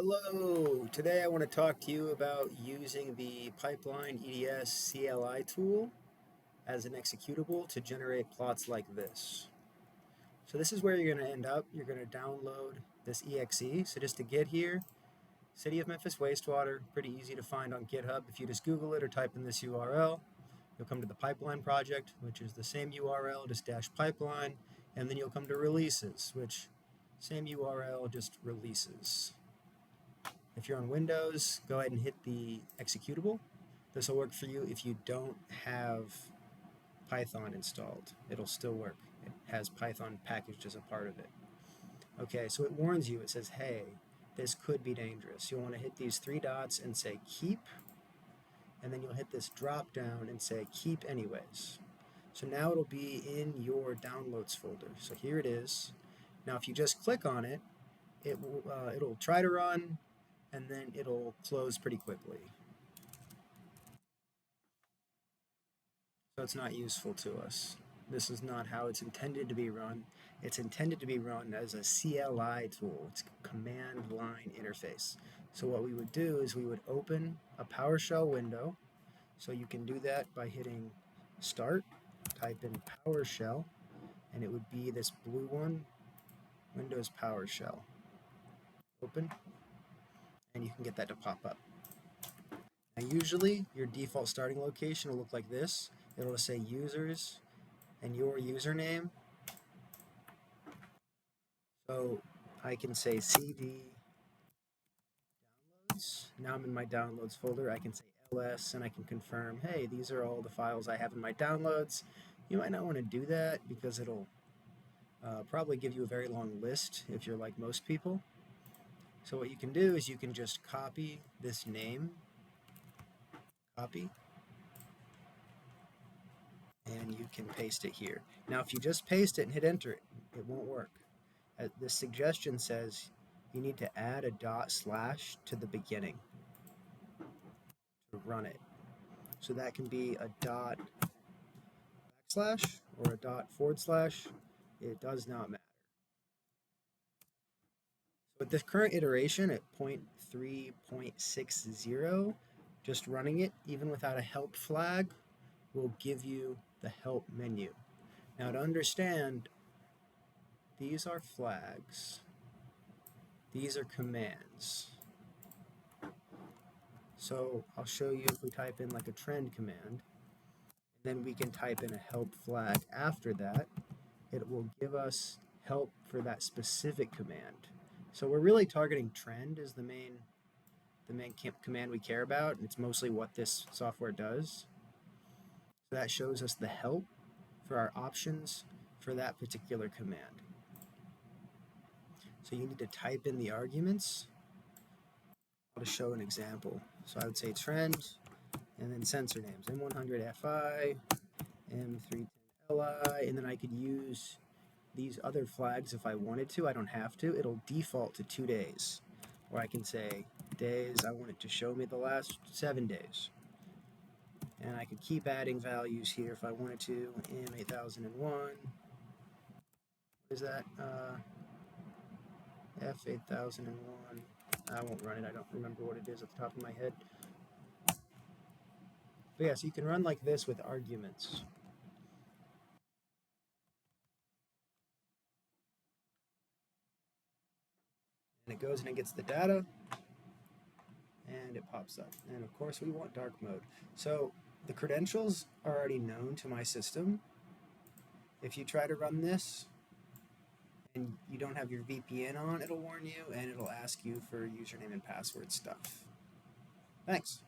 Hello! Today I want to talk to you about using the pipeline-eds CLI tool as an executable to generate plots like this. So this is where you're going to end up. You're going to download this exe. So just to get here, City of Memphis Wastewater, pretty easy to find on GitHub. If you just Google it or type in this URL, you'll come to the pipeline project, which is the same URL, just dash pipeline, and then you'll come to releases, which same URL, just releases. If you're on Windows, go ahead and hit the executable. This will work for you if you don't have Python installed. It'll still work. It has Python packaged as a part of it. Okay, so it warns you. It says, hey, this could be dangerous. You'll want to hit these three dots and say keep, and then you'll hit this drop down and say keep anyways. So now it'll be in your downloads folder. So here it is. Now if you just click on it, it'll try to run, and then it'll close pretty quickly. So it's not useful to us. This is not how it's intended to be run. It's intended to be run as a CLI tool. It's a command line interface. So what we would do is we would open a PowerShell window. So you can do that by hitting Start, type in PowerShell, and it would be this blue one, Windows PowerShell. Open, and you can get that to pop up. Now usually your default starting location will look like this. It'll say users and your username. So I can say CD downloads. Now I'm in my downloads folder. I can say ls and I can confirm, hey, these are all the files I have in my downloads. You might not want to do that because it'll probably give you a very long list if you're like most people. So what you can do is you can just copy this name, copy, and you can paste it here. Now if you just paste it and hit enter, it won't work. This suggestion says you need to add a // to the beginning to run it. So that can be a / or a //. It does not matter. So with this current iteration at 0.3.60, just running it, even without a help flag, will give you the help menu. Now to understand, these are flags. These are commands. So I'll show you if we type in like a trend command, and then we can type in a help flag after that. It will give us help for that specific command. So we're really targeting trend as the main command we care about, and it's mostly what this software does. So that shows us the help for our options for that particular command. So you need to type in the arguments. To show an example. So I would say trend, and then sensor names, M100FI, M310LI, and then I could use these other flags if I wanted to. I don't have to. It'll default to 2 days. Or I can say days, I want it to show me the last 7 days. And I could keep adding values here if I wanted to. M8001, what is that? F8001. I won't run it. I don't remember what it is at the top of my head. But yeah, so you can run like this with arguments. And it goes and it gets the data, and it pops up. And of course we want dark mode. So the credentials are already known to my system. If you try to run this and you don't have your VPN on, it'll warn you, and it'll ask you for username and password stuff. Thanks.